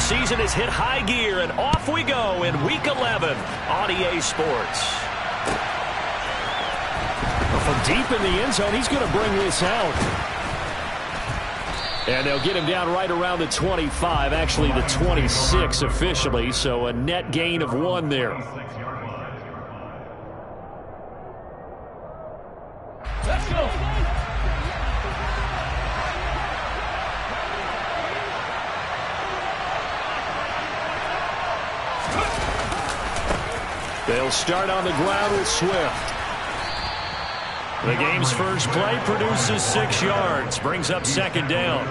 season has hit high gear, and off we go in Week 11 on EA Sports. From deep in the end zone, he's going to bring this out. And they'll get him down right around the 25, actually the 26 officially, so a net gain of 1 there. Let's go. They'll start on the ground with Swift. The game's first play produces 6 yards, brings up second down.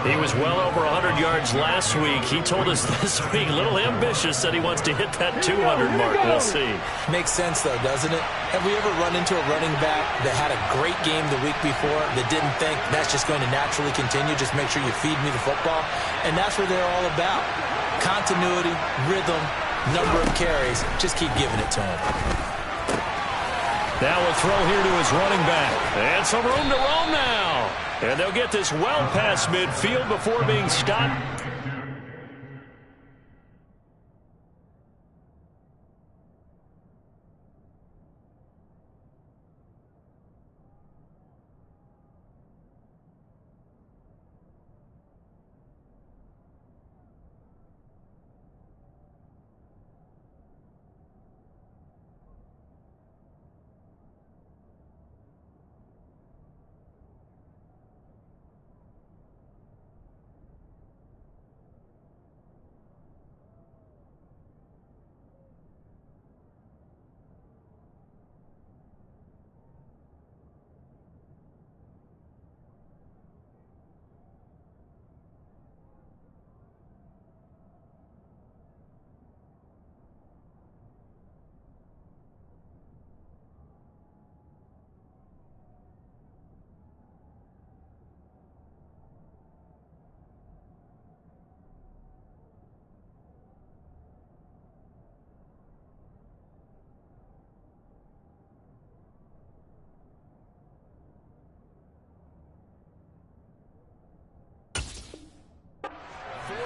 He was well over 100 yards last week. He told us this week, a little ambitious, that he wants to hit that 200 mark. We'll see. Makes sense, though, doesn't it? Have we ever run into a running back that had a great game the week before that didn't think that's just going to naturally continue? Just make sure you feed me the football. And that's what they're all about. Continuity, rhythm, number of carries. Just keep giving it to him. Now a throw here to his running back. And some room to roam now. And they'll get this well past midfield before being stopped.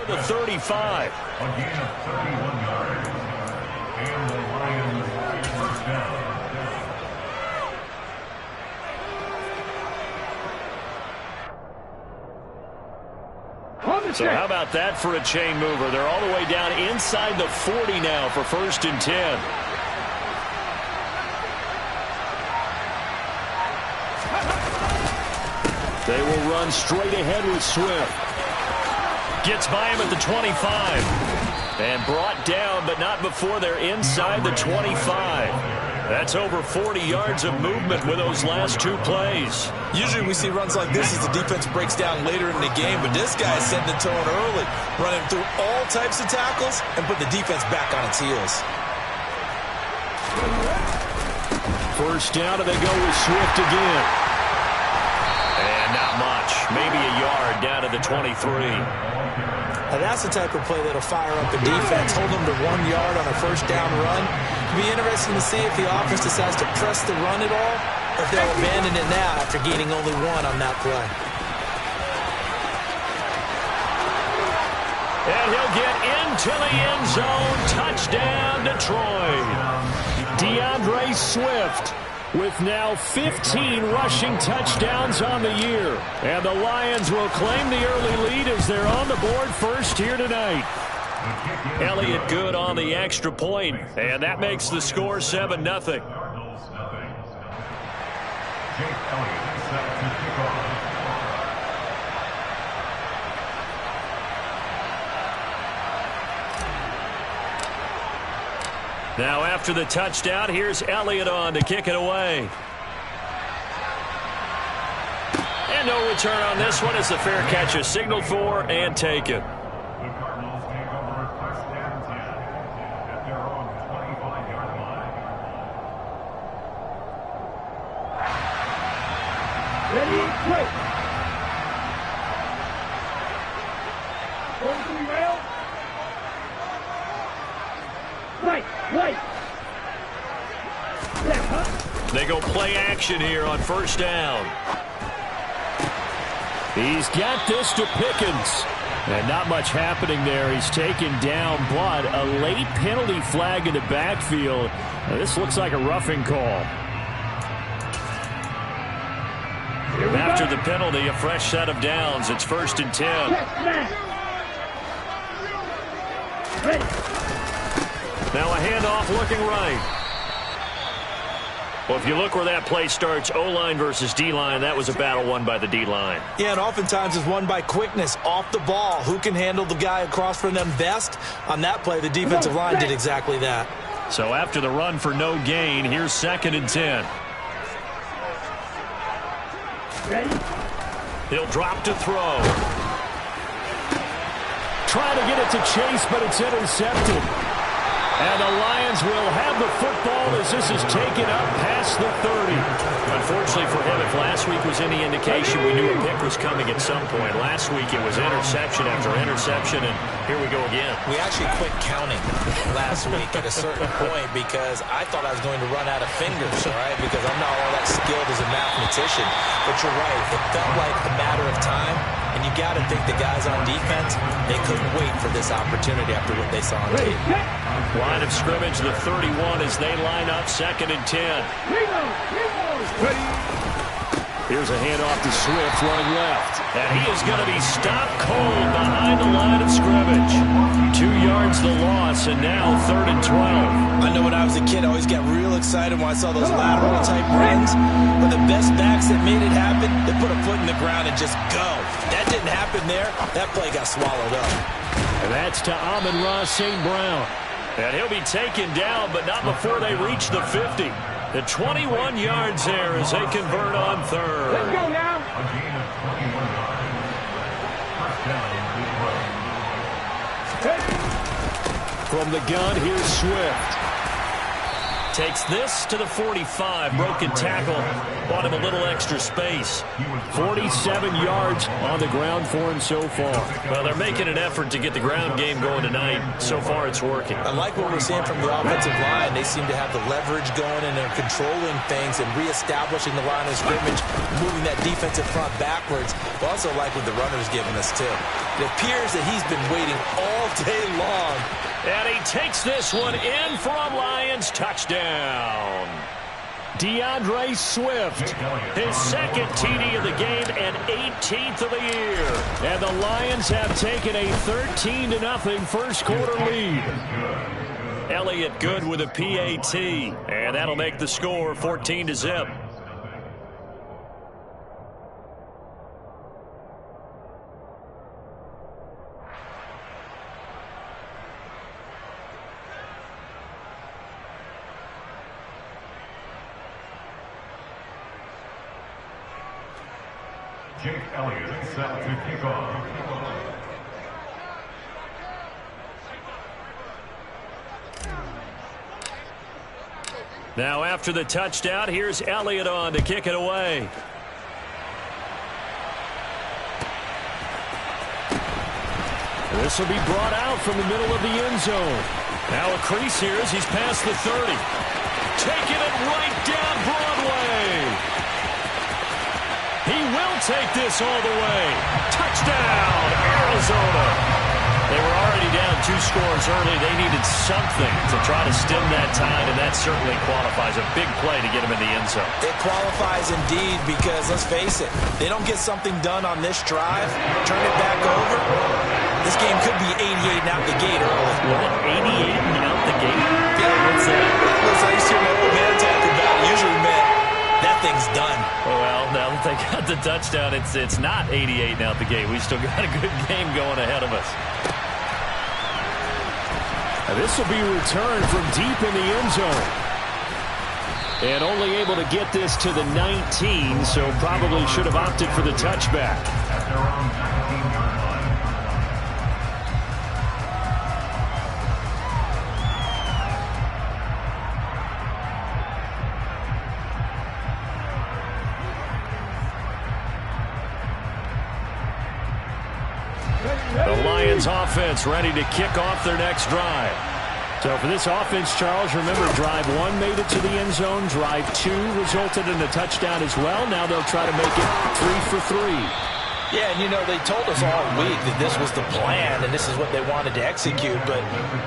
The 35. A gain of 31 yards. And the Lions first down. So how about that for a chain mover? They're all the way down inside the 40 now for 1st and 10. They will run straight ahead with Swift. Gets by him at the 25. And brought down, but not before they're inside the 25. That's over 40 yards of movement with those last 2 plays. Usually we see runs like this as the defense breaks down later in the game, but this guy is setting the tone early, running through all types of tackles and put the defense back on its heels. First down, and they go with Swift again. And not much. Maybe a yard down to the 23. Now that's the type of play that'll fire up the defense, hold them to 1 yard on a first down run. It'll be interesting to see if the offense decides to press the run at all, or if they'll abandon it now after gaining only 1 on that play. And he'll get into the end zone. Touchdown, Detroit. DeAndre Swift with now 15 rushing touchdowns on the year. And the Lions will claim the early lead as they're on the board first here tonight. Elliott good on the extra point, and that makes the score 7-0. Now after the touchdown, here's Elliott on to kick it away. And no return on this one as the fair catch is signaled for and taken. The Cardinals take over a first down 10 at their own 25-yard line. Ready, go. Going to the rail. Right. They go play action here on first down. He's got this to Pickens. And not much happening there. He's taken down, but a late penalty flag in the backfield. Now, this looks like a roughing call. After the penalty, a fresh set of downs. It's 1st and 10. Now a handoff looking right. Well, if you look where that play starts, O-line versus D-line, that was a battle won by the D-line. Yeah, and oftentimes it's won by quickness, off the ball. Who can handle the guy across from them best? On that play, the defensive line did exactly that. So after the run for no gain, here's 2nd and 10. He'll drop to throw. Trying to get it to Chase, but it's intercepted. And the Lions will have the football as this is taken up past the 30. Unfortunately for him, if last week was any indication, we knew a pick was coming at some point. Last week it was interception after interception, and here we go again. We actually quit counting last week at a certain point because I thought I was going to run out of fingers, all right, because I'm not all that skilled as a mathematician. But you're right. It felt like a matter of time, and you got to think the guys on defense, they couldn't wait for this opportunity after what they saw on tape. Line of scrimmage, the 31 as they line up, 2nd and 10. Here's a handoff to Swift running left. And he is going to be stopped cold behind the line of scrimmage. 2 yards the loss, and now 3rd and 12. I know when I was a kid, I always got real excited when I saw those lateral type runs. But the best backs that made it happen, they put a foot in the ground and just go. That didn't happen there. That play got swallowed up. And that's to Amon-Ra St. Brown. And he'll be taken down, but not before they reach the 50. The 21 yards there as they convert on 3rd. Let's go now. A gain of 21 yards. First down, Detroit. From the gun, here's Swift. Takes this to the 45. Broken tackle. Bought him a little extra space. 47 yards on the ground for him so far. Well, they're making an effort to get the ground game going tonight. So far, it's working. I like what we're seeing from the offensive line. They seem to have the leverage going, and they're controlling things and reestablishing the line of scrimmage, moving that defensive front backwards. But also like what the runner's giving us, too. It appears that he's been waiting all day long. And he takes this one in for a Lions touchdown. DeAndre Swift, his 2nd TD of the game and 18th of the year. And the Lions have taken a 13-0 first quarter lead. Elliott good with a PAT. And that'll make the score 14-0. Jake Elliott set to kick off. Now after the touchdown, here's Elliott on to kick it away. This will be brought out from the middle of the end zone. Now a crease here as he's past the 30. Taking it right down Broadway. He will take this all the way. Touchdown, Arizona. They were already down 2 scores early. They needed something to try to stem that tide, and that certainly qualifies. A big play to get him in the end zone. It qualifies indeed because, let's face it, they don't get something done on this drive, turn it back over, this game could be 88 and out the gate early. What, 88 and out the gate? Yeah. What's that? Listen, I used to hear my old man talking about it. Usually meant that thing's done. Well, now that they got the touchdown, it's not 88 and out the gate. We still got a good game going ahead of us. Now this will be returned from deep in the end zone. And only able to get this to the 19, so probably should have opted for the touchback. At their own 19-yard line. The Lions offense ready to kick off their next drive. So for this offense, Charles, remember drive 1 made it to the end zone. Drive 2 resulted in a touchdown as well. Now they'll try to make it 3 for 3. Yeah, and they told us all week that this was the plan and this is what they wanted to execute, but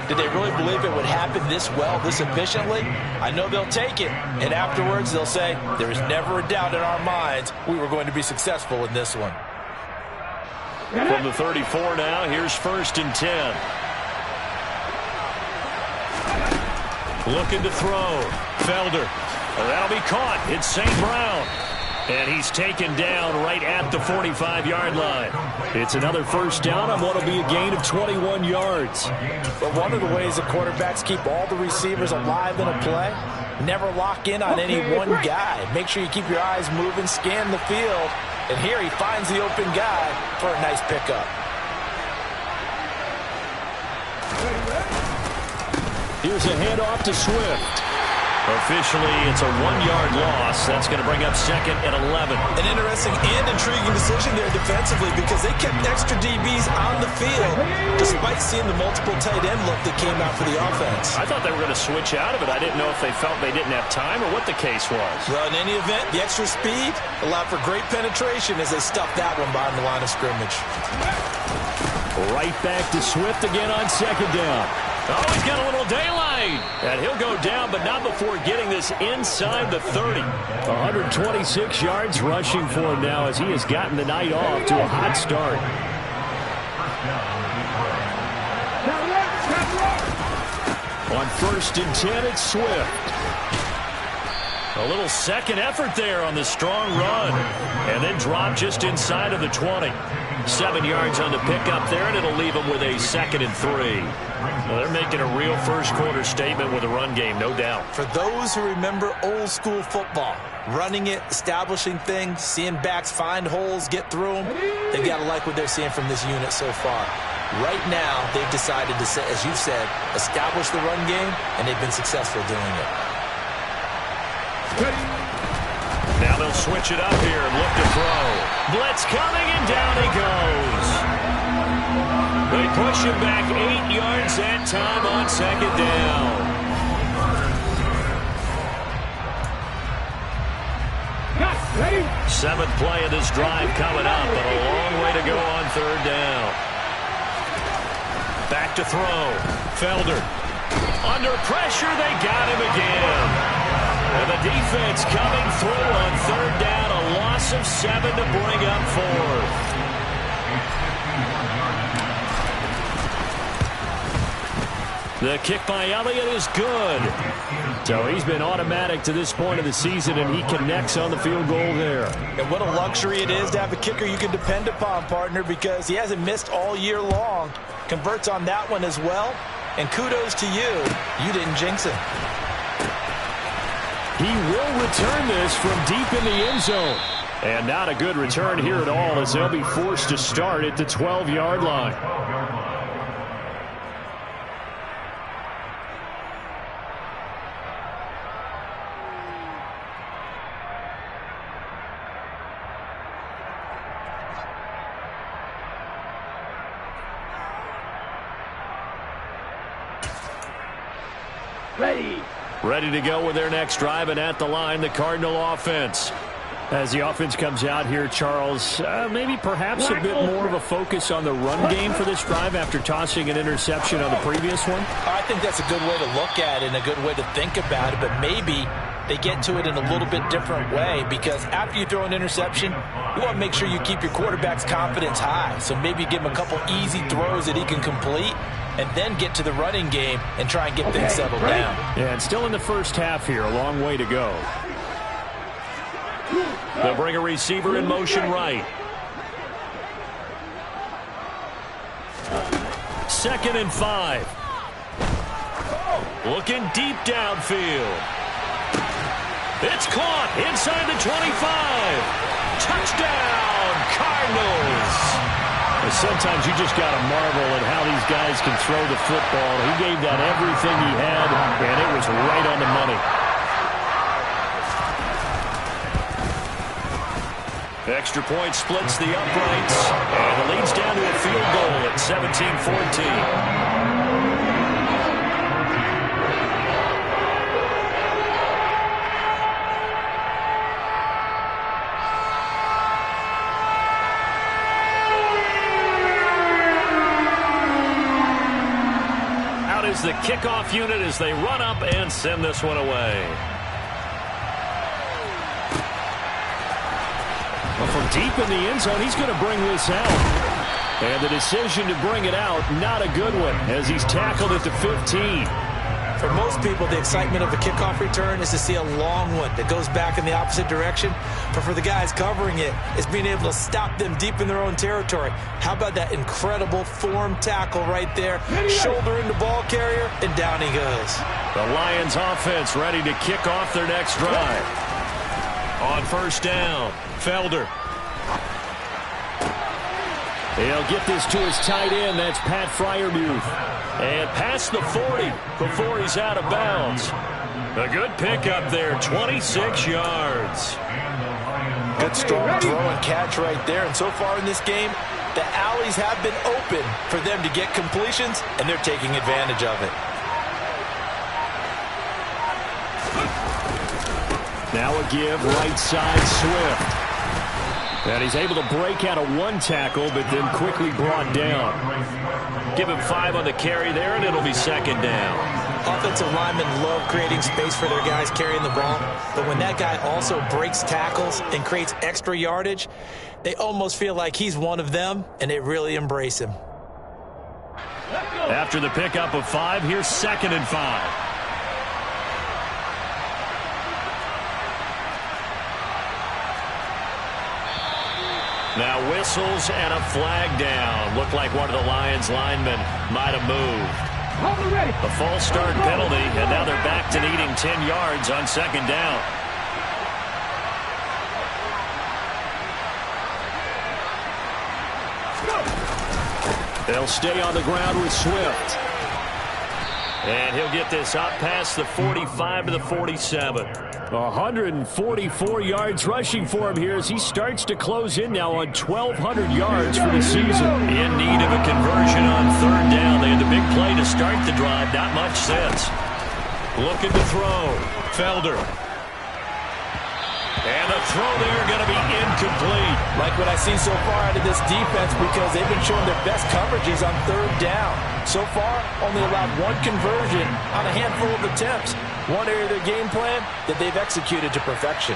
did they really believe it would happen this well, this efficiently? I know they'll take it, and afterwards they'll say, there is never a doubt in our minds we were going to be successful in this one. From the 34 now, here's 1st and 10. Looking to throw. Felder. That'll be caught. It's St. Brown. And he's taken down right at the 45-yard line. It's another 1st down on what will be a gain of 21 yards. But one of the ways that quarterbacks keep all the receivers alive in a play, never lock in on any one guy. Make sure you keep your eyes moving, scan the field. And here he finds the open guy for a nice pickup. Here's a handoff to Swift. Officially, it's a 1-yard loss. That's going to bring up 2nd and 11. An interesting and intriguing decision there defensively because they kept extra DBs on the field despite seeing the multiple tight end look that came out for the offense. I thought they were going to switch out of it. I didn't know if they felt they didn't have time or what the case was. Well, in any event, the extra speed allowed for great penetration as they stuffed that one behind the line of scrimmage. Right back to Swift again on 2nd down. Oh, he's got a little daylight. And he'll go down, but not before getting this inside the 30. 126 yards rushing for him now as he has gotten the night off to a hot start. On 1st and 10, it's Swift. A little second effort there on the strong run. And then drop just inside of the 20. 7 yards on the pickup there, and it'll leave them with a 2nd and 3. Well, they're making a real first-quarter statement with a run game, no doubt. For those who remember old-school football, running it, establishing things, seeing backs find holes, get through them, they've got to like what they're seeing from this unit so far. Right now, they've decided to, as you've said, establish the run game, and they've been successful doing it. Now they'll switch it up here and look to throw. Blitz coming, and down he goes. They push him back 8 yards that time on 2nd down. 7th play of this drive coming up, but a long way to go on 3rd down. Back to throw. Felder. Under pressure, they got him again. And the defense coming through on 3rd down, a loss of 7 to bring up 4th. The kick by Elliott is good. So he's been automatic to this point of the season, and he connects on the field goal there. And what a luxury it is to have a kicker you can depend upon, partner, because he hasn't missed all year long. Converts on that one as well. And kudos to you. You didn't jinx him. He will return this from deep in the end zone. And not a good return here at all as they'll be forced to start at the 12-yard line. Ready to go with their next drive, and at the line, the Cardinal offense. As the offense comes out here, Charles, maybe perhaps a bit more of a focus on the run game for this drive after tossing an interception on the previous one? I think that's a good way to look at it and a good way to think about it, but maybe they get to it in a little bit different way because after you throw an interception, you want to make sure you keep your quarterback's confidence high. So maybe give him a couple easy throws that he can complete and then get to the running game and try and get things settled down. Yeah, and still in the first half here, a long way to go. They'll bring a receiver in motion right. 2nd and 5. Looking deep downfield. It's caught inside the 25. Touchdown, Cardinals. Sometimes you just got to marvel at how these guys can throw the football. He gave that everything he had, and it was right on the money. Extra point splits the uprights, and it leads down to a field goal at 17-14. the kickoff unit as they run up and send this one away. Well, from deep in the end zone, he's going to bring this out. And the decision to bring it out, not a good one, as he's tackled at the 15. For most people, the excitement of a kickoff return is to see a long one that goes back in the opposite direction. But for the guys covering it, it's being able to stop them deep in their own territory. How about that incredible form tackle right there? Shoulder in the ball carrier, and down he goes. The Lions offense ready to kick off their next drive. On first down, Felder. He'll get this to his tight end. That's Pat Freiermuth. And past the 40 before he's out of bounds. A good pickup there, 26 yards. Good strong throw and catch right there. And so far in this game, the alleys have been open for them to get completions, and they're taking advantage of it. Now a give, right side, Swift. And he's able to break out of one tackle, but then quickly brought down. Give him 5 on the carry there, and it'll be second down. Offensive linemen love creating space for their guys carrying the ball, but when that guy also breaks tackles and creates extra yardage, they almost feel like he's one of them, and they really embrace him. After the pickup of 5, here's 2nd and 5. Now whistles and a flag down. Looked like one of the Lions linemen might have moved. A false start penalty, and now they're back to needing 10 yards on second down. They'll stay on the ground with Swift. And he'll get this up past the 45 to the 47. 144 yards rushing for him here as he starts to close in now on 1,200 yards for the season. In need of a conversion on third down. They had the big play to start the drive. Not much sense. Looking to throw. Felder. And the throw there going to be incomplete. Like what I've seen so far out of this defense, because they've been showing their best coverages on third down. So far, only allowed one conversion on a handful of attempts. One area of their game plan that they've executed to perfection.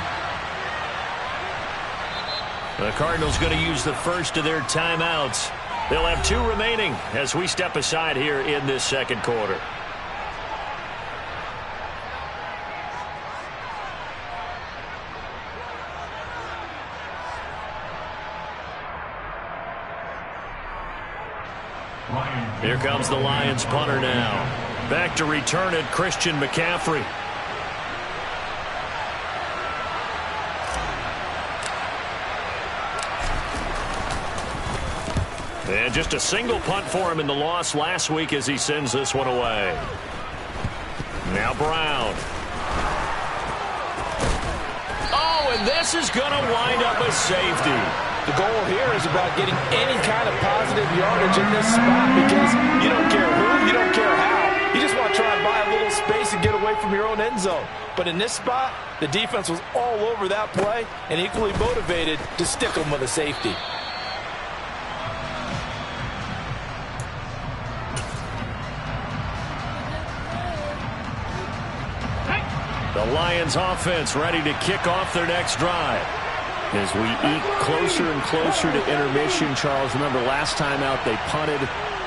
The Cardinals going to use the first of their timeouts. They'll have 2 remaining as we step aside here in this second quarter. Here comes the Lions punter now. Back to return it, Christian McCaffrey. And just a single punt for him in the loss last week as he sends this one away. Now Brown. Oh, and this is going to wind up a safety. The goal here is about getting any kind of positive yardage in this spot, because you don't care who, you don't care how. You just want to try and buy a little space and get away from your own end zone. But in this spot, the defense was all over that play and equally motivated to stick them with a safety. The Lions offense ready to kick off their next drive. As we eat closer and closer to intermission, Charles, remember last time out they punted.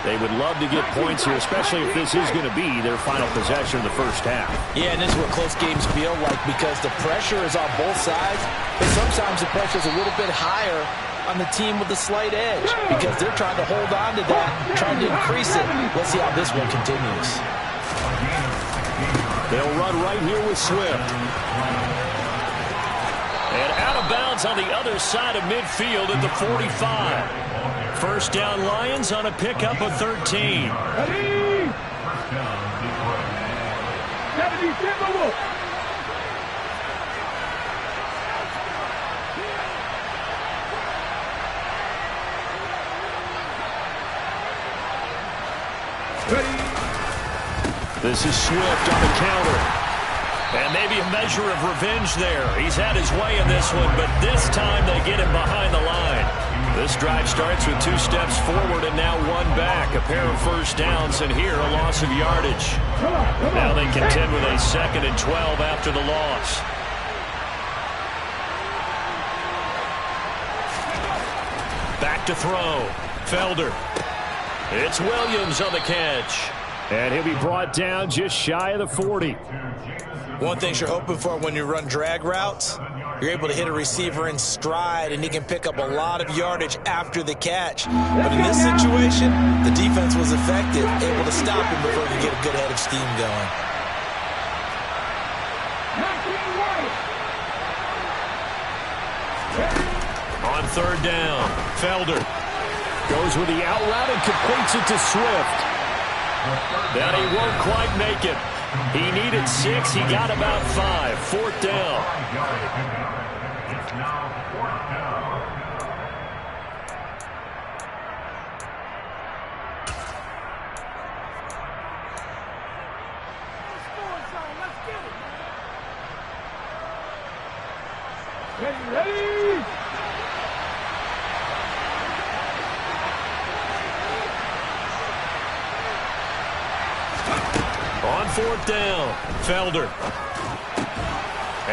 They would love to get points here, especially if this is going to be their final possession of the first half. Yeah, and this is what close games feel like, because the pressure is on both sides, but sometimes the pressure is a little bit higher on the team with the slight edge, because they're trying to hold on to that, trying to increase it. Let's see how this one continues. They'll run right here with Swift. And out of bounds on the other side of midfield at the 45. First down Lions on a pickup of 13. Ready? This is Swift on the counter. And maybe a measure of revenge there. He's had his way in this one, but this time they get him behind the line. This drive starts with 2 steps forward and now 1 back. A pair of first downs, and here a loss of yardage. Now they contend with a 2nd and 12 after the loss. Back to throw. Felder. It's Williams on the catch. And he'll be brought down just shy of the 40. One thing you're hoping for when you run drag routes, you're able to hit a receiver in stride, and he can pick up a lot of yardage after the catch. But in this situation, the defense was effective, able to stop him before he could get a good head of steam going. On 3rd down, Felder Goes with the out route and completes it to Swift. That he won't quite make it. He needed 6. He got about 5. 4th down. It's now 4th down. Ready? On 4th down, Felder.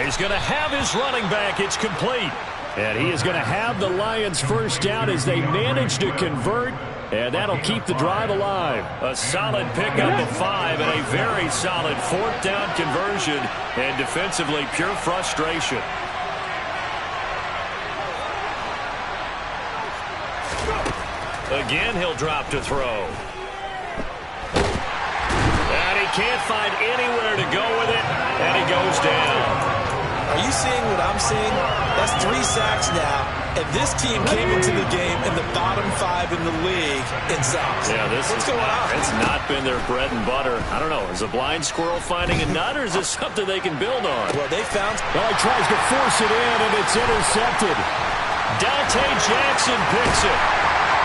He's going to have his running back. It's complete. And he is going to have the Lions first down as they manage to convert, and that'll keep the drive alive. A solid pickup of 5 and a very solid 4th down conversion, and defensively pure frustration. Again, he'll drop to throw. And he can't find anywhere to go with it, and he goes down. Are you seeing what I'm seeing? That's 3 sacks now, and this team came into the game in the bottom 5 in the league in sacks. Yeah, What's going on? It's not been their bread and butter. I don't know. Is a blind squirrel finding a nut, or is this something they can build on? Well, they found... Well, he tries to force it in, and it's intercepted. Dante Jackson picks it.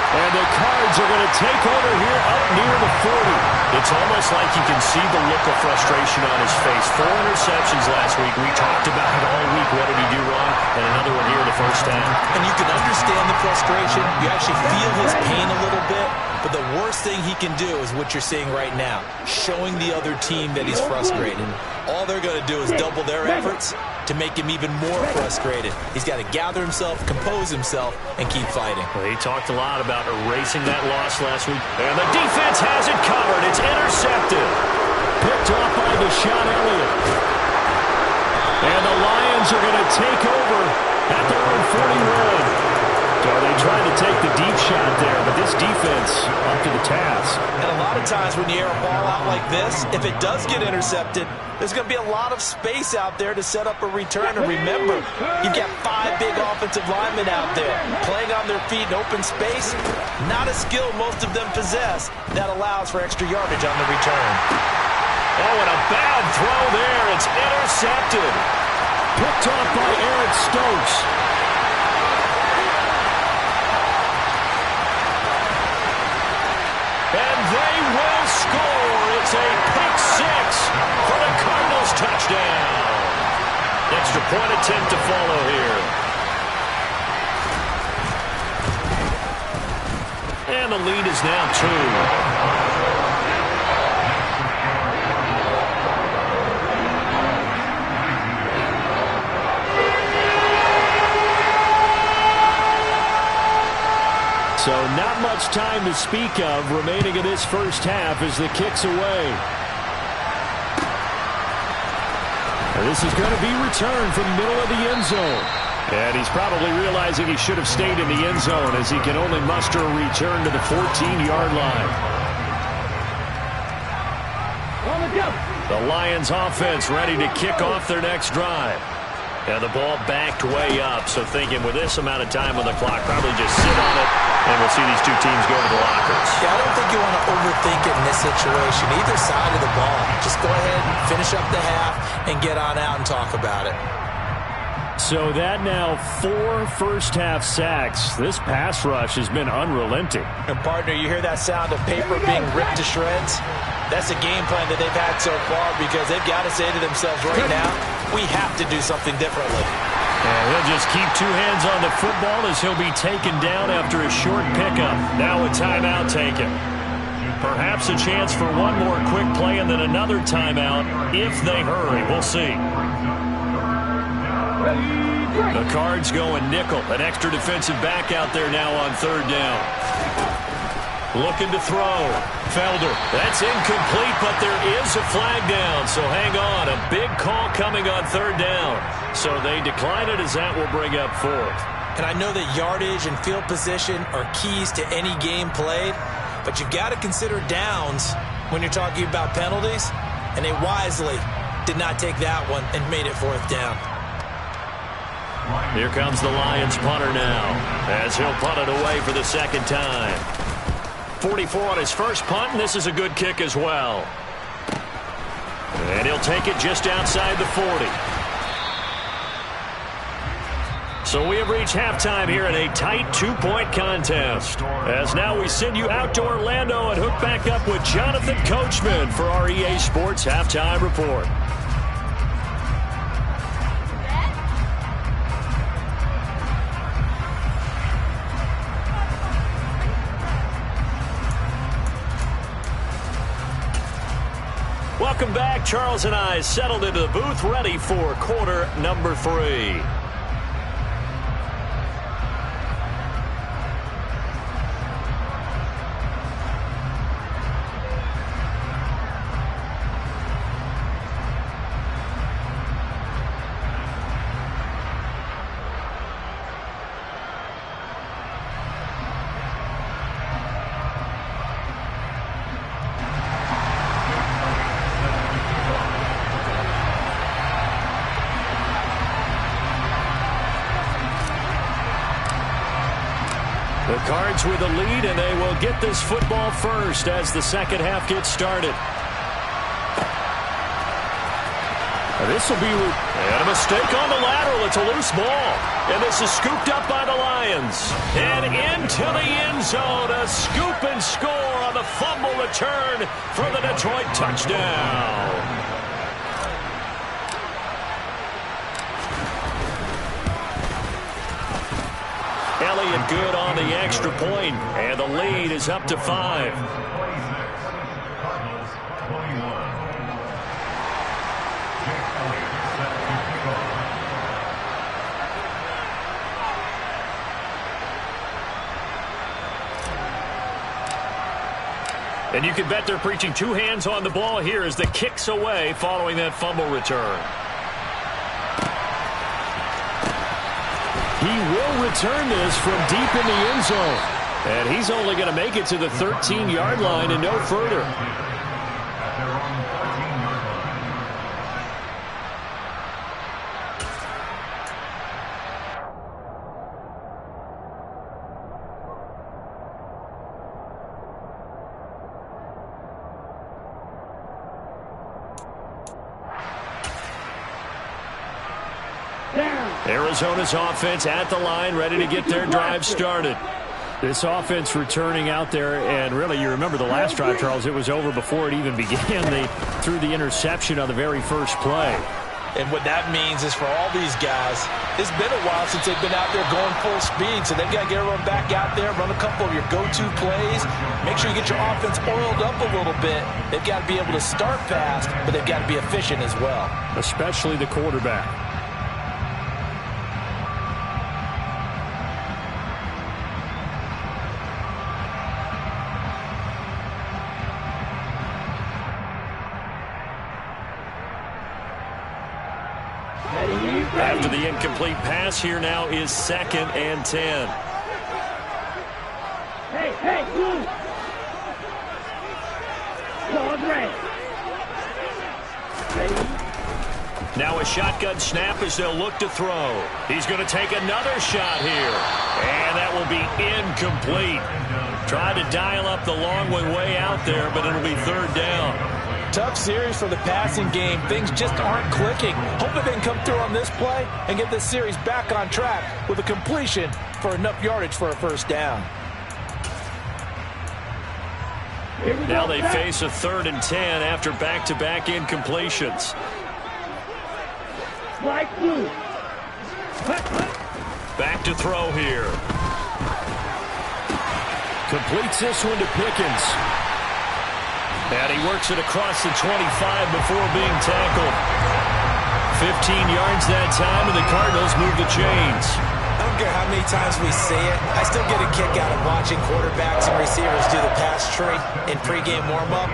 And the Cards are going to take over here up near the 40. It's almost like you can see the look of frustration on his face. 4 interceptions last week. We talked about it all week. What did he do wrong? And another one here in the first half. And you can understand the frustration. You actually feel his pain a little bit. But the worst thing he can do is what you're seeing right now, showing the other team that he's frustrated. All they're going to do is double their efforts to make him even more frustrated. He's got to gather himself, compose himself, and keep fighting. Well, he talked a lot about erasing that loss last week. And the defense has it covered. It's intercepted. Picked off by Deshaun Elliott. And the Lions are going to take over at their own 41. So they tried to take the deep shot there, but this defense up to the task. And a lot of times when you air a ball out like this, if it does get intercepted, there's going to be a lot of space out there to set up a return. And remember, you've got 5 big offensive linemen out there playing on their feet in open space. Not a skill most of them possess. That allows for extra yardage on the return. Oh, and a bad throw there. It's intercepted. Picked off by Eric Stokes. And they will score. It's a pick 6 for the Cardinals touchdown. Extra point attempt to follow here. And the lead is now 2. So not much time to speak of remaining in this first half as the kick's away. And this is going to be returned from the middle of the end zone. And he's probably realizing he should have stayed in the end zone as he can only muster a return to the 14-yard line. The Lions offense ready to kick off their next drive. And the ball backed way up, so thinking with this amount of time on the clock, probably just sit on it, and we'll see these two teams go to the lockers. Yeah, I don't think you want to overthink it in this situation, either side of the ball. Just go ahead, finish up the half, and get on out and talk about it. So that now 4 first-half sacks. This pass rush has been unrelenting. And, partner, you hear that sound of paper being ripped to shreds? That's a game plan that they've had so far because they've got to say to themselves right now, we have to do something differently. And he'll just keep two hands on the football as he'll be taken down after a short pickup. Now a timeout taken. Perhaps a chance for one more quick play and then another timeout if they hurry. We'll see. The Cards going nickel. An extra defensive back out there now on third down. Looking to throw. Felder. That's incomplete, but there is a flag down. So hang on. A big call coming on third down. So they decline it as that will bring up fourth. And I know that yardage and field position are keys to any game played, but you've got to consider downs when you're talking about penalties. And they wisely did not take that one and made it fourth down. Here comes the Lions punter now as he'll punt it away for the second time. 44 on his first punt, and this is a good kick as well. And he'll take it just outside the 40. So we have reached halftime here in a tight two-point contest. As now we send you out to Orlando and hook back up with Jonathan Coachman for our EA Sports Halftime Report. Welcome back. Charles and I settled into the booth, ready for quarter number 3. The Cards with a lead, and they will get this football first as the second half gets started. This will be and a mistake on the lateral. It's a loose ball. And this is scooped up by the Lions. And into the end zone. A scoop and score on the fumble return for the Detroit touchdown. Elliott good on the extra point, and the lead is up to 5. And you can bet they're preaching two hands on the ball here as the kick's away following that fumble return. He will return this from deep in the end zone. And he's only going to make it to the 13-yard line and no further. Arizona's offense at the line, ready to get their drive started. This offense returning out there, and really, you remember the last drive, Charles, it was over before it even began. They threw the interception on the very first play. And what that means is for all these guys, it's been a while since they've been out there going full speed, so they've got to get everyone back out there, run a couple of your go-to plays, make sure you get your offense oiled up a little bit. They've got to be able to start fast, but they've got to be efficient as well. Especially the quarterback. After the incomplete pass, here now is 2nd and 10. Hey, move! Ball ready. Now a shotgun snap as they'll look to throw. He's going to take another shot here. And that will be incomplete. Tried to dial up the long one way out there, but it'll be 3rd down. Tough series for the passing game. Things just aren't clicking. Hoping they can come through on this play and get this series back on track with a completion for enough yardage for a 1st down. Now they face a 3rd and 10 after back-to-back incompletions. Like blue. Back to throw here. Completes this one to Pickens. And he works it across the 25 before being tackled. 15 yards that time, and the Cardinals move the chains. I don't care how many times we say it, I still get a kick out of watching quarterbacks and receivers do the pass tree in pregame warm-up.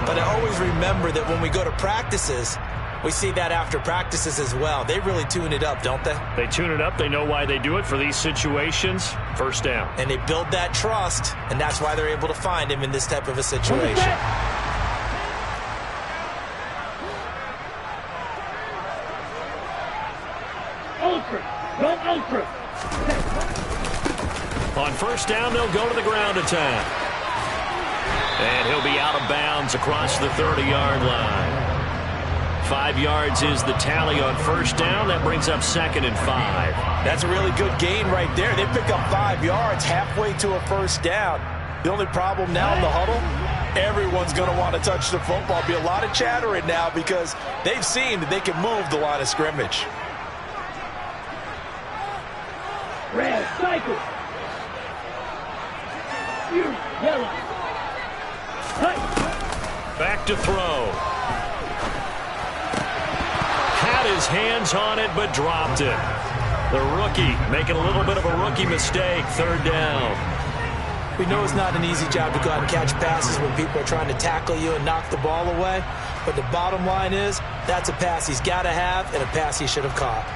But I always remember that when we go to practices, we see that after practices as well. They really tune it up, don't they? They tune it up. They know why they do it for these situations. First down. And they build that trust, and that's why they're able to find him in this type of a situation. Ultra. Go ultra. On first down, they'll go to the ground attack. And he'll be out of bounds across the 30-yard line. 5 yards is the tally on first down. That brings up 2nd and 5. That's a really good gain right there. They pick up 5 yards halfway to a first down. The only problem now in the huddle, everyone's going to want to touch the football. Be a lot of chattering now because they've seen that they can move the line of scrimmage. Red, cycle. Yellow. Back to throw. Had his hands on it, but dropped it. The rookie making a little bit of a rookie mistake. 3rd down. We know it's not an easy job to go out and catch passes when people are trying to tackle you and knock the ball away. But the bottom line is, that's a pass he's got to have and a pass he should have caught.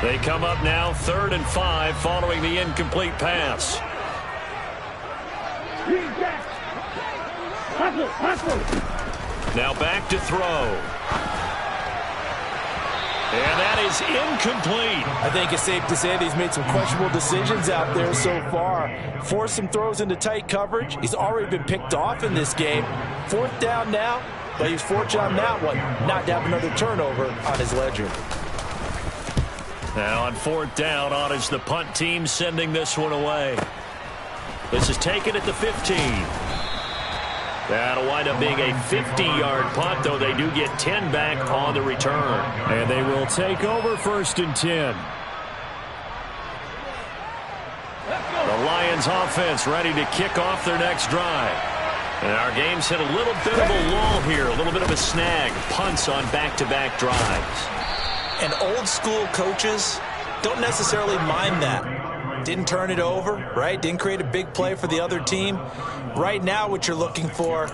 They come up now 3rd and 5 following the incomplete pass. Now back to throw. And that is incomplete. I think it's safe to say that he's made some questionable decisions out there so far. Forced some throws into tight coverage. He's already been picked off in this game. 4th down now, but he's fortunate on that one not to have another turnover on his ledger. Now on 4th down, on is the punt team sending this one away. This is taken at the 15. That'll wind up being a 50-yard punt, though they do get 10 back on the return. And they will take over 1st and 10. The Lions offense ready to kick off their next drive. And our game's hit a little bit of a lull here, a little bit of a snag. Punts on back-to-back drives. And old school coaches don't necessarily mind that. Didn't turn it over, right? Didn't create a big play for the other team. Right now what you're looking for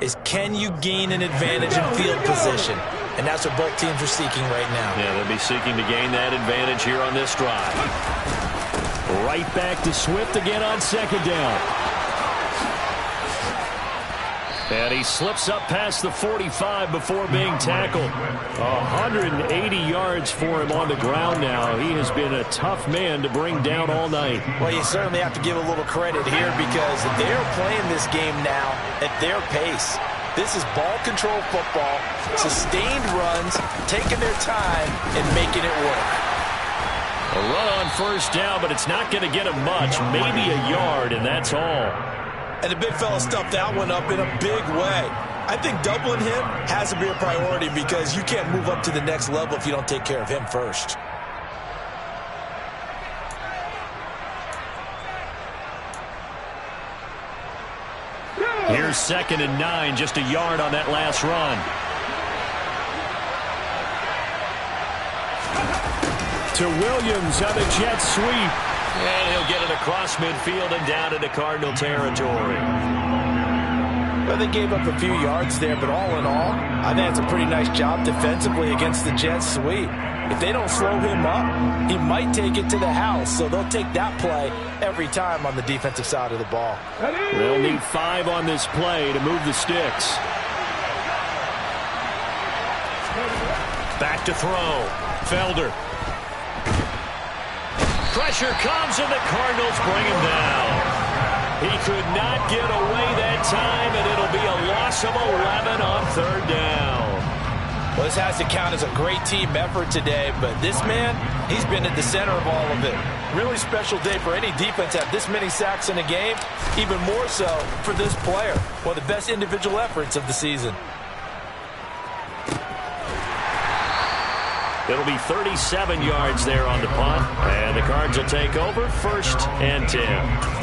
is, can you gain an advantage in field position? And that's what both teams are seeking right now. Yeah, they'll be seeking to gain that advantage here on this drive. Right back to Swift again on 2nd down. And he slips up past the 45 before being tackled. 180 yards for him on the ground now. He has been a tough man to bring down all night. Well, you certainly have to give a little credit here because they're playing this game now at their pace. This is ball control football, sustained runs, taking their time and making it work. A run on first down, but it's not going to get him much, maybe a yard, and that's all. And the big fella stuffed that one up in a big way. I think doubling him has to be a priority because you can't move up to the next level if you don't take care of him first. Here's 2nd and 9, just a yard on that last run. To Williams on the jet sweep. And he'll get it across midfield and down into Cardinal territory. Well, they gave up a few yards there, but all in all, I think it's a pretty nice job defensively against the jet sweep. If they don't slow him up, he might take it to the house, so they'll take that play every time on the defensive side of the ball. They'll need 5 on this play to move the sticks. Back to throw. Felder. Pressure comes, and the Cardinals bring him down. He could not get away that time, and it'll be a loss of 11 on 3rd down. Well, this has to count as a great team effort today, but this man, he's been at the center of all of it. Really special day for any defense to have this many sacks in a game, even more so for this player. One of the best individual efforts of the season. It'll be 37 yards there on the punt, and the Cards will take over 1st and 10.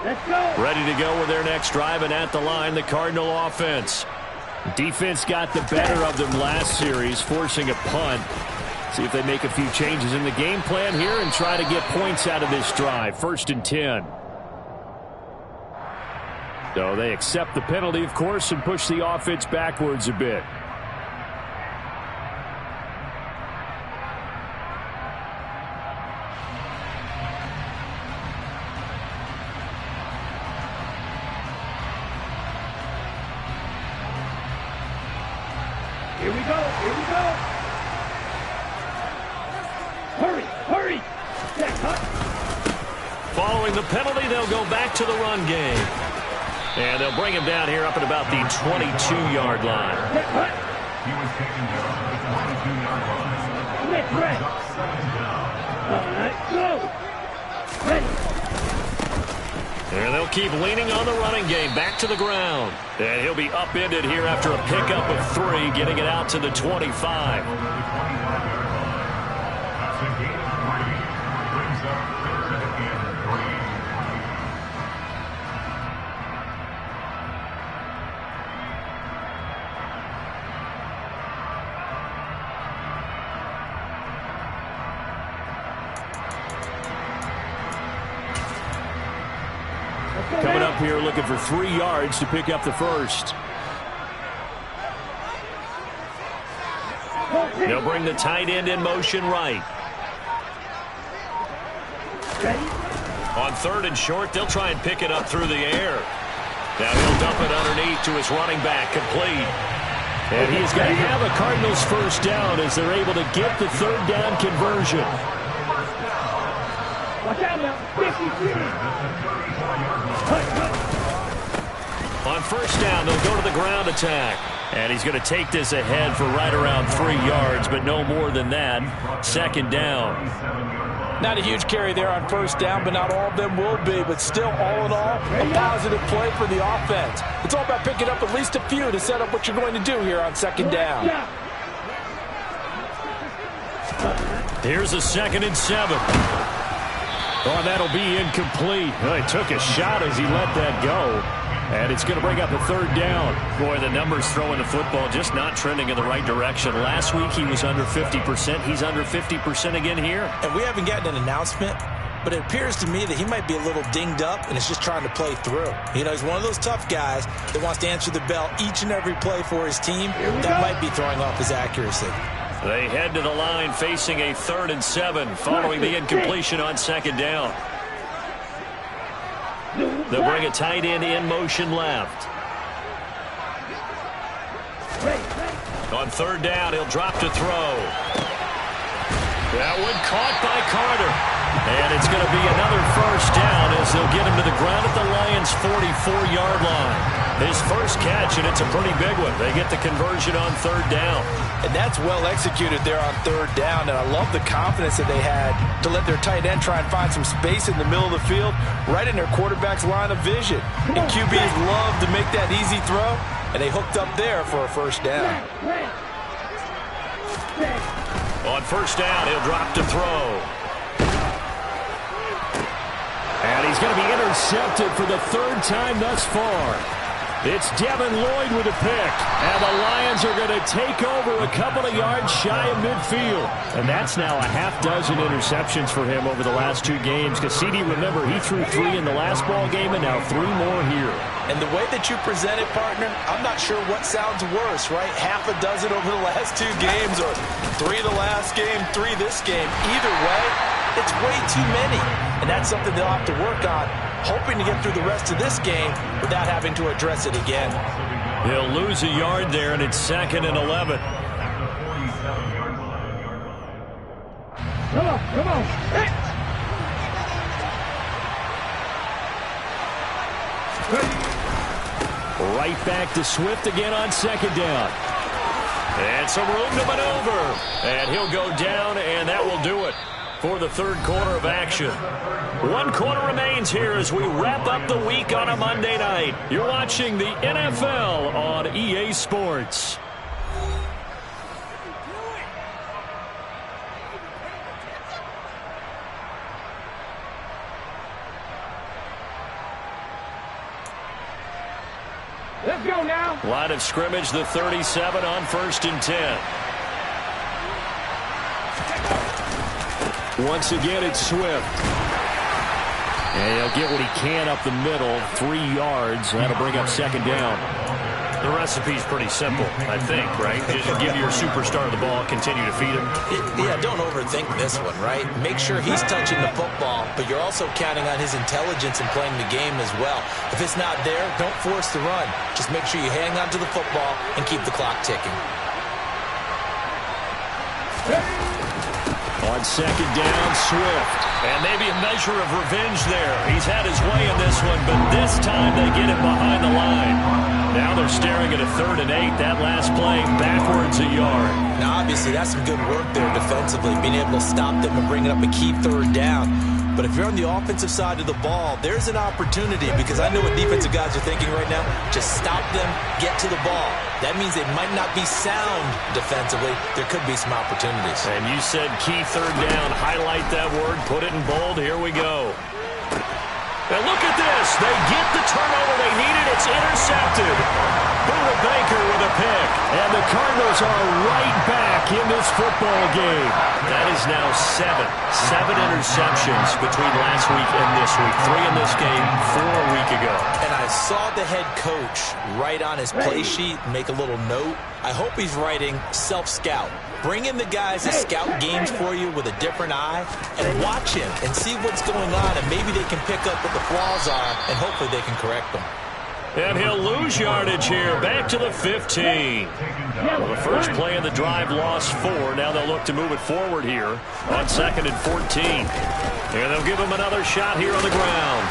Let's go. Ready to go with their next drive, and at the line, the Cardinal offense. Defense got the better of them last series, forcing a punt. See if they make a few changes in the game plan here and try to get points out of this drive. 1st and 10. So they accept the penalty, of course, and push the offense backwards a bit. Here we go. Here we go. Hurry. Hurry. Jack, huh? Following the penalty, they'll go back to the run game. And they'll bring him down here up at about the 22-yard line. Jack, huh? He was taken down at the 22-yard line. Let's rest. All right, go. Ready. And they'll keep leaning on the running game. Back to the ground. And he'll be upended here after a pickup of 3, getting it out to the 25. That's a gain of 3. Brings up 3rd and 3. Coming up here looking for 3 yards to pick up the first. They'll bring the tight end in motion right. On 3rd and short, they'll try and pick it up through the air. Now he'll dump it underneath to his running back, complete. And he's going to have a Cardinals first down as they're able to get the 3rd down conversion. Watch out now. 53. On 1st down, they'll go to the ground attack. And he's going to take this ahead for right around 3 yards, but no more than that. 2nd down. Not a huge carry there on 1st down, but not all of them will be. But still, all in all, a positive play for the offense. It's all about picking up at least a few to set up what you're going to do here on 2nd down. Here's a 2nd and 7. Oh, that'll be incomplete. Well, he took a shot as he let that go. And it's going to bring up a 3rd down. Boy, the numbers throwing the football just not trending in the right direction. Last week he was under 50%. He's under 50% again here. And we haven't gotten an announcement, but it appears to me that he might be a little dinged up and is just trying to play through. You know, he's one of those tough guys that wants to answer the bell each and every play for his team. That might be throwing off his accuracy. They head to the line facing a 3rd and 7 following the incompletion on 2nd down. They'll bring a tight end in motion left. On 3rd down, he'll drop to throw. That one caught by Carter. And it's going to be another first down as they'll get him to the ground at the Lions' 44-yard line. His first catch, and it's a pretty big one. They get the conversion on 3rd down. And that's well executed there on 3rd down. And I love the confidence that they had to let their tight end try and find some space in the middle of the field, right in their quarterback's line of vision. And QBs love to make that easy throw, and they hooked up there for a first down. On 1st down, he'll drop to throw. And he's going to be intercepted for the 3rd time thus far. It's Devin Lloyd with a pick. And the Lions are going to take over a couple of yards shy of midfield. And that's now a half dozen interceptions for him over the last 2 games. Cassidy, remember, he threw 3 in the last ball game and now 3 more here. And the way that you present it, partner, I'm not sure what sounds worse, right? Half a dozen over the last 2 games or 3 the last game, 3 this game. Either way, It's way too many, and that's something they'll have to work on, hoping to get through the rest of this game without having to address it again. He'll lose a yard there, and it's 2nd and 11. Come on, come on. Hey. Right back to Swift again on 2nd down. And some room to maneuver. And he'll go down, and that will do it for the 3rd quarter of action. 1 quarter remains here as we wrap up the week on a Monday night. You're watching the NFL on EA Sports. Let's go now. Line of scrimmage, the 37 on 1st and 10. Once again, it's Swift. And he'll get what he can up the middle, 3 yards. That'll bring up 2nd down. The recipe's pretty simple, I think, right? Just give your superstar the ball, continue to feed him. Yeah, don't overthink this one, right? Make sure he's touching the football, but you're also counting on his intelligence in playing the game as well. If it's not there, don't force the run. Just make sure you hang on to the football and keep the clock ticking. On 2nd down, Swift. And maybe a measure of revenge there. He's had his way in this one, but this time they get him behind the line. Now they're staring at a 3rd and 8. That last play backwards a yard. Now, obviously, that's some good work there defensively, being able to stop them and bringing up a key 3rd down. But if you're on the offensive side of the ball, there's an opportunity, because I know what defensive guys are thinking right now. Just stop them, get to the ball. That means they might not be sound defensively. There could be some opportunities. And you said key 3rd down. Highlight that word. Put it in bold. Here we go. And look at this. They get the turnover they needed. It's intercepted. Buda Baker with a pick. And the Cardinals are right back in this football game. That is now 7 interceptions between last week and this week. 3 in this game, 4 a week ago. And I saw the head coach write on his play sheet, make a little note. I hope he's writing self-scout. Bring in the guys that scout games for you with a different eye and watch him and see what's going on, and maybe they can pick up what the flaws are, and hopefully they can correct them. And he'll lose yardage here, back to the 15. Well, the first play of the drive lost 4. Now they'll look to move it forward here on 2nd and 14. And they'll give him another shot here on the ground.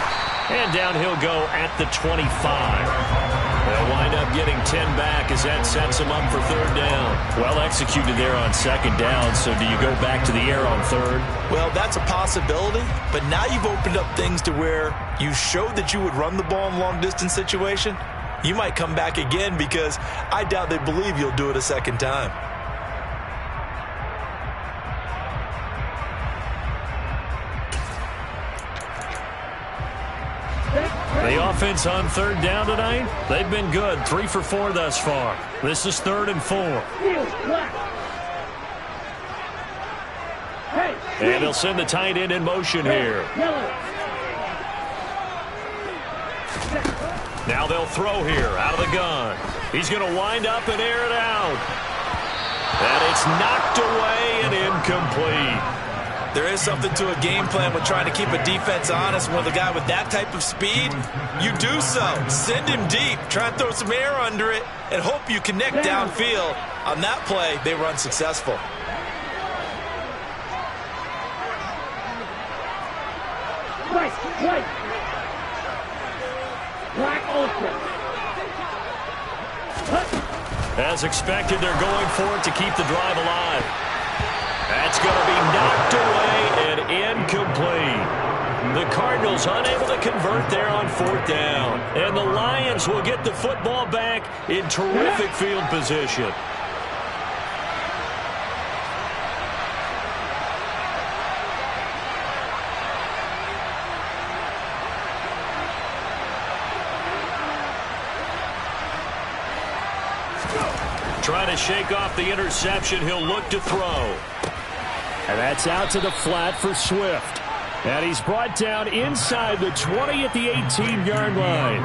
And down he'll go at the 25. They'll wind up getting 10 back as that sets them up for 3rd down. Well executed there on 2nd down, so do you go back to the air on 3rd? Well, that's a possibility, but now you've opened up things to where you showed that you would run the ball in long-distance situation. You might come back again, because I doubt they believe you'll do it a 2nd time. The offense on 3rd down tonight, they've been good. 3 for 4 thus far. This is 3rd and 4. And they'll send the tight end in motion here. Now they'll throw here out of the gun. He's going to wind up and air it out. And it's knocked away and incomplete. There is something to a game plan with trying to keep a defense honest. With a guy with that type of speed, you do so. Send him deep, try and throw some air under it, and hope you connect downfield. On that play, they were unsuccessful. Right. Black Ultra. As expected, they're going for it to keep the drive alive. That's going to be knocked away and incomplete. The Cardinals unable to convert there on 4th down. And the Lions will get the football back in terrific field position. Trying to shake off the interception. He'll look to throw. And that's out to the flat for Swift. And he's brought down inside the 20 at the 18-yard line.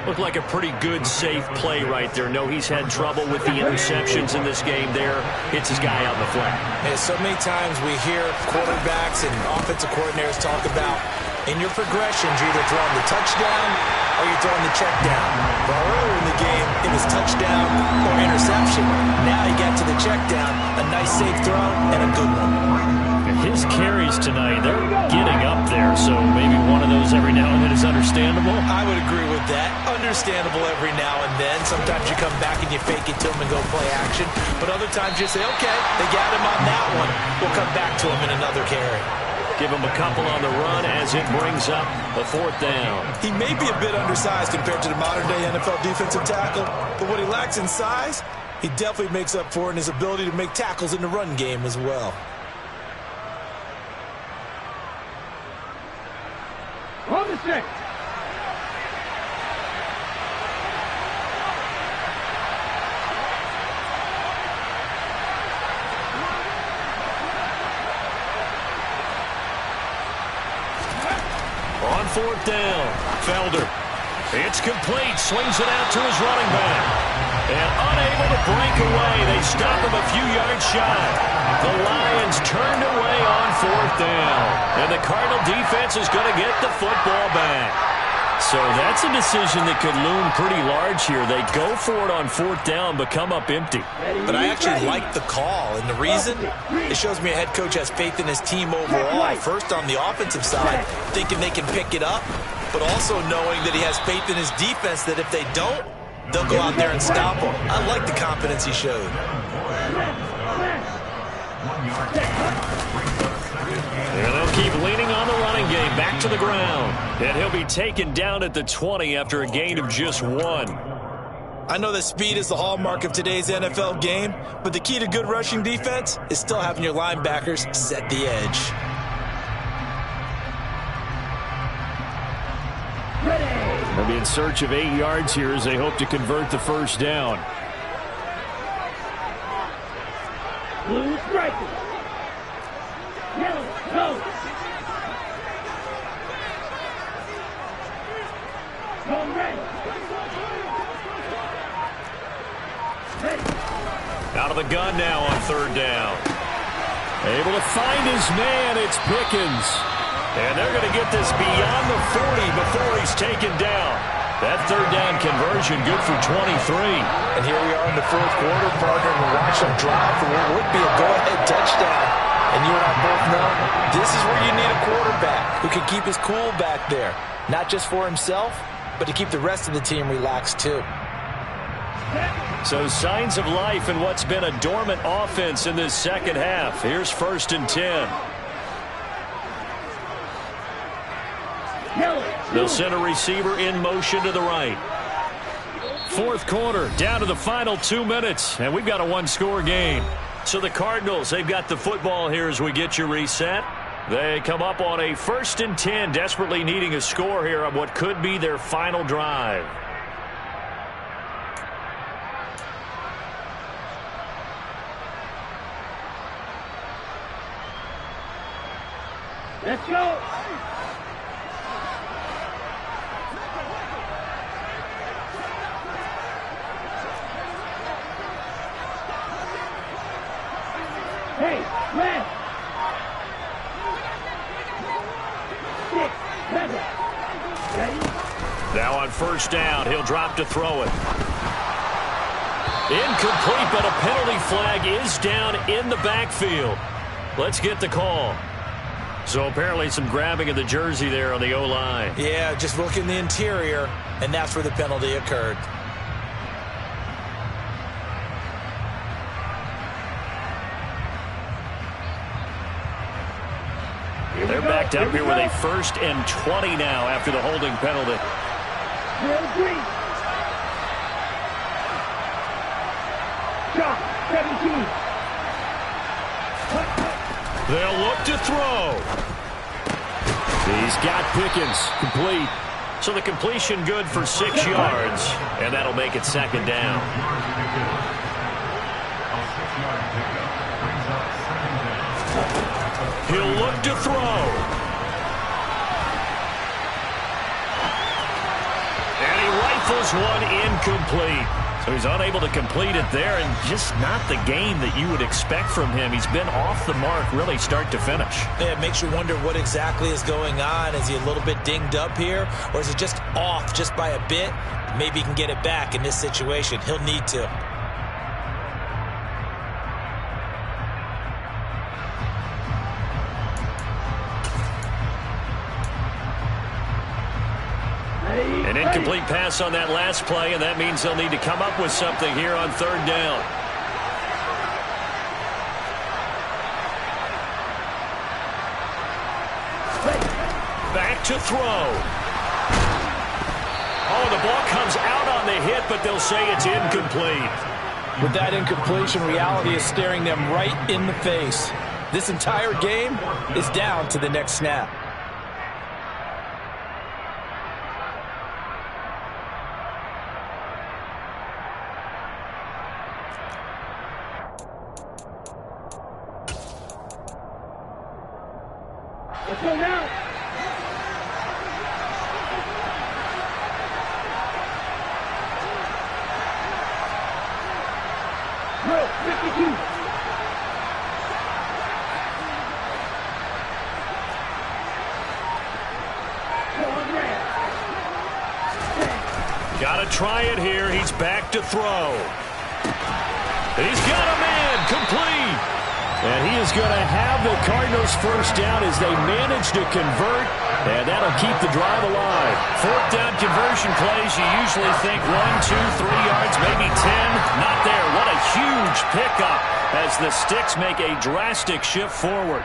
Looked like a pretty good, safe play right there. No, he's had trouble with the interceptions in this game there. Hits his guy out in the flat. And so many times we hear quarterbacks and offensive coordinators talk about, in your progressions, you're either throwing the touchdown or you're throwing the check down. Well, earlier in the game, it was touchdown or interception. Now you got to the check down, a nice safe throw, and a good one. His carries tonight, they're getting up there, so maybe one of those every now and then is understandable. I would agree with that. Understandable every now and then. Sometimes you come back and you fake it to him and go play action. But other times you say, okay, they got him on that one. We'll come back to him in another carry. Give him a couple on the run as it brings up a 4th down. He may be a bit undersized compared to the modern-day NFL defensive tackle, but what he lacks in size, he definitely makes up for in his ability to make tackles in the run game as well. On the 6. On 4th down, Felder. It's complete, swings it out to his running back. And unable to break away, they stop him a few yards shy. The Lions turned away on 4th down. And the Cardinal defense is going to get the football back. So that's a decision that could loom pretty large here. They go for it on 4th down, but come up empty. But I actually like the call, and the reason? It shows me a head coach has faith in his team overall. First on the offensive side, thinking they can pick it up, but also knowing that he has faith in his defense that if they don't, they'll go out there and stop him. I like the confidence he showed. And they'll keep leaning on the running game, back to the ground. And he'll be taken down at the 20 after a gain of just 1. I know that speed is the hallmark of today's NFL game, but the key to good rushing defense is still having your linebackers set the edge. They'll be in search of 8 yards here as they hope to convert the 1st down. Blue striker. Yellow, go. Go red. Out of the gun now on 3rd down. Able to find his man, it's Pickens. And they're going to get this beyond the 40 before he's taken down. That 3rd down conversion good for 23. And here we are in the 4th quarter, partner, and we're watching them drive for what would be a go-ahead touchdown. And you and I both know this is where you need a quarterback who can keep his cool back there. Not just for himself, but to keep the rest of the team relaxed too. So signs of life in what's been a dormant offense in this 2nd half. Here's 1st and 10. They'll send a receiver in motion to the right. 4th quarter, down to the final 2 minutes, and we've got a 1-score game. So the Cardinals, they've got the football here as we get you reset. They come up on a 1st and 10, desperately needing a score here on what could be their final drive. Let's go. Hey, red. 6, 7. Ready? Now on 1st down, he'll drop to throw it. Incomplete, but a penalty flag is down in the backfield. Let's get the call. So apparently some grabbing of the jersey there on the O-line. Yeah, just look in the interior, and that's where the penalty occurred. They're backed up here with a 1st and 20 now after the holding penalty. Green. Shot, 17. They'll look to throw. He's got Pickens, complete. So the completion good for 6 yards, and that'll make it 2nd down. He'll look to throw. And he rifles one incomplete. So he's unable to complete it there, and just not the game that you would expect from him. He's been off the mark really start to finish. Yeah, it makes you wonder what exactly is going on. Is he a little bit dinged up here, or is it just off just by a bit? Maybe he can get it back in this situation. He'll need to. An incomplete pass on that last play, and that means they'll need to come up with something here on third down. Back to throw. Oh, the ball comes out on the hit, but they'll say it's incomplete. With that incompletion, reality is staring them right in the face. This entire game is down to the next snap. Let's go now. Drill 52. Got to try it here. He's back to throw. He's got a man complete. And he is going to have the Cardinals first down as they manage to convert, and that'll keep the drive alive. Fourth down conversion plays, you usually think 1, 2, 3 yards, maybe 10. Not there. What a huge pickup as the Sticks make a drastic shift forward.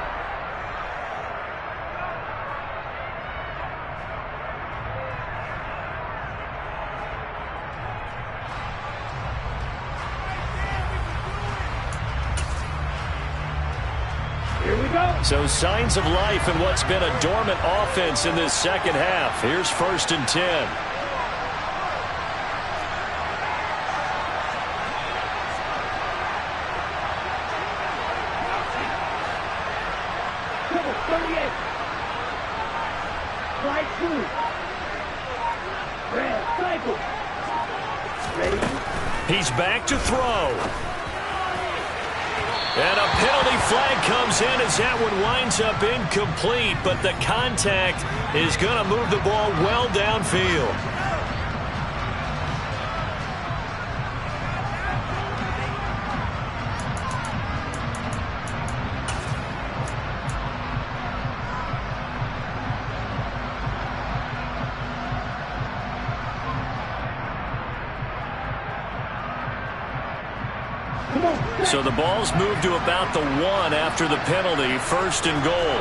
So signs of life in what's been a dormant offense in this second half. Here's 1st and 10. Double 38. Slide through. Red cycle. Ready? He's back to throw. And a penalty flag comes in as that one winds up incomplete, but the contact is going to move the ball well downfield. So the ball's moved to about the 1 after the penalty, 1st and goal.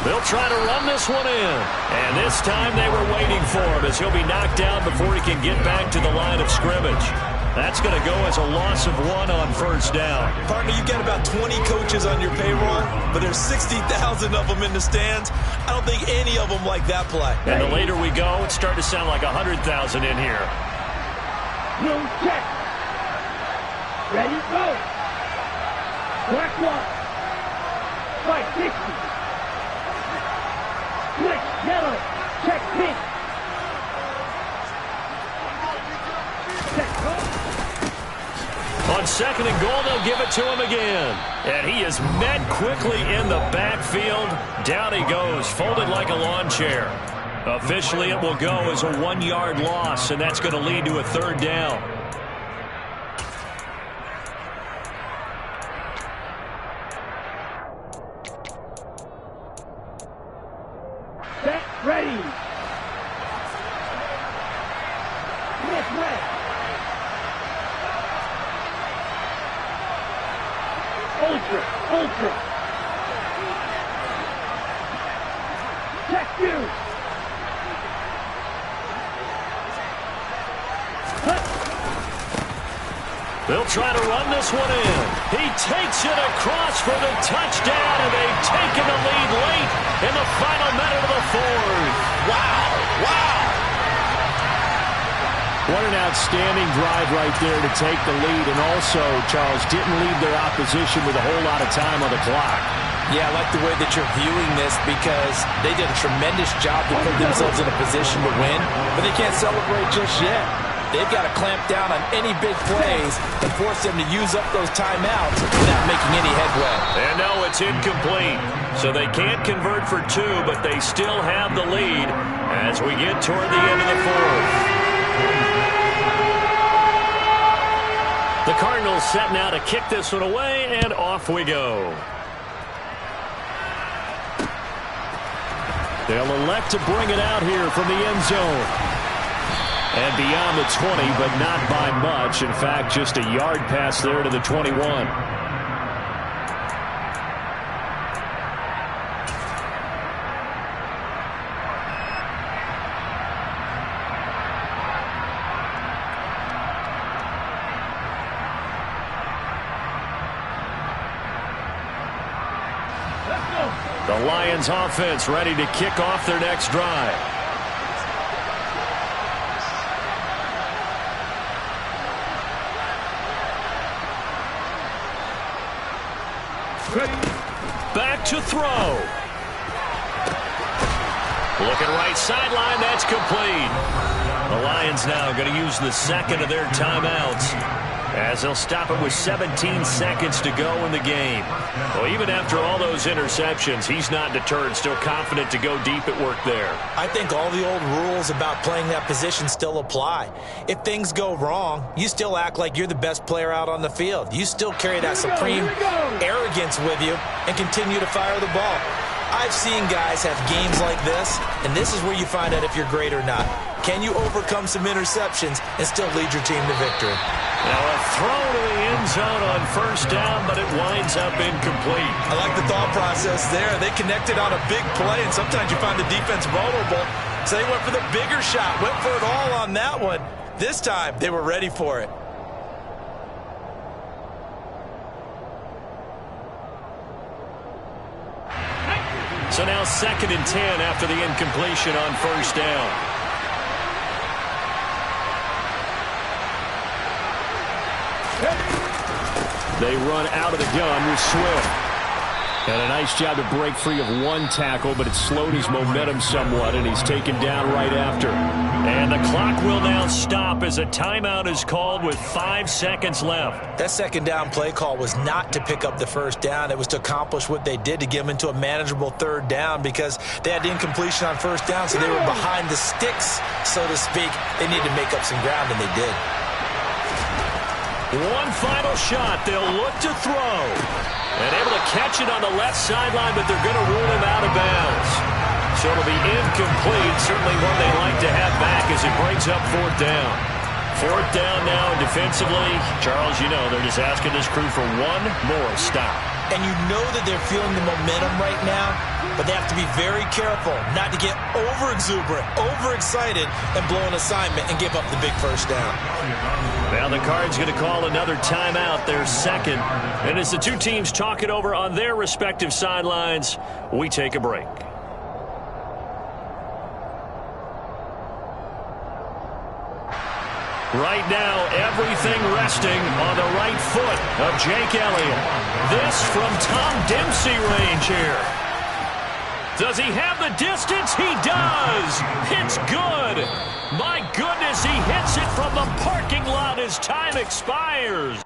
They'll try to run this one in. And this time they were waiting for him as he'll be knocked down before he can get back to the line of scrimmage. That's going to go as a loss of 1 on 1st down. Partner, you got about 20 coaches on your payroll, but there's 60,000 of them in the stands. I don't think any of them like that play. And the later we go, it's starting to sound like 100,000 in here. No check. Ready, go. Black 1. 560. Switch, yellow. Check, pink. Check, go. On 2nd and goal, they'll give it to him again. And he is met quickly in the backfield. Down he goes, folded like a lawn chair. Officially, it will go as a 1-yard loss, and that's going to lead to a 3rd down. Set, ready. Miss red. Ultra. Check 2. They'll try to run this one in. He takes it across for the touchdown, and they've taken the lead late in the final minute of the 4th. Wow. What an outstanding drive right there to take the lead, and also, Charles, didn't leave their opposition with a whole lot of time on the clock. Yeah, I like the way that you're viewing this because they did a tremendous job to put themselves in a position to win, but they can't celebrate just yet. They've got to clamp down on any big plays and force them to use up those timeouts without making any headway. And no, it's incomplete. So they can't convert for 2, but they still have the lead as we get toward the end of the fourth. The Cardinals set now to kick this one away, and off we go. They'll elect to bring it out here from the end zone. And beyond the 20, but not by much. In fact, just a yard pass there to the 21. The Lions offense ready to kick off their next drive. Back to throw. Looking right sideline, that's complete. The Lions now going to use the second of their timeouts as they'll stop it with 17 seconds to go in the game. Well, even after all those interceptions, he's not deterred, still confident to go deep at work there. I think all the old rules about playing that position still apply. If things go wrong, you still act like you're the best player out on the field. You still carry that supreme arrogance with you and continue to fire the ball. I've seen guys have games like this, and this is where you find out if you're great or not. Can you overcome some interceptions and still lead your team to victory? Now a throw to the end zone on first down, but it winds up incomplete. I like the thought process there. They connected on a big play, and sometimes you find the defense vulnerable. So they went for the bigger shot, went for it all on that one. This time, they were ready for it. So now 2nd and 10 after the incompletion on first down. They run out of the gun with Swift. And a nice job to break free of one tackle, but it slowed his momentum somewhat, and he's taken down right after. And the clock will now stop as a timeout is called with 5 seconds left. That second down play call was not to pick up the first down. It was to accomplish what they did, to get them into a manageable third down, because they had incompletion on first down, so they were behind the sticks, so to speak. They needed to make up some ground, and they did. One final shot. They'll look to throw. And able to catch it on the left sideline, but they're going to rule him out of bounds. So it'll be incomplete. Certainly one they like to have back as it brings up 4th down. 4th down now defensively. Charles, you know, they're just asking this crew for one more stop. And you know that they're feeling the momentum right now, but they have to be very careful not to get over-exuberant, overexcited, and blow an assignment and give up the big first down. Now the Cards going to call another timeout, their second. And as the two teams talk it over on their respective sidelines, we take a break. Right now, everything resting on the right foot of Jake Elliott. This from Tom Dempsey range here. Does he have the distance? He does. It's good. My goodness, he hits it from the parking lot as time expires.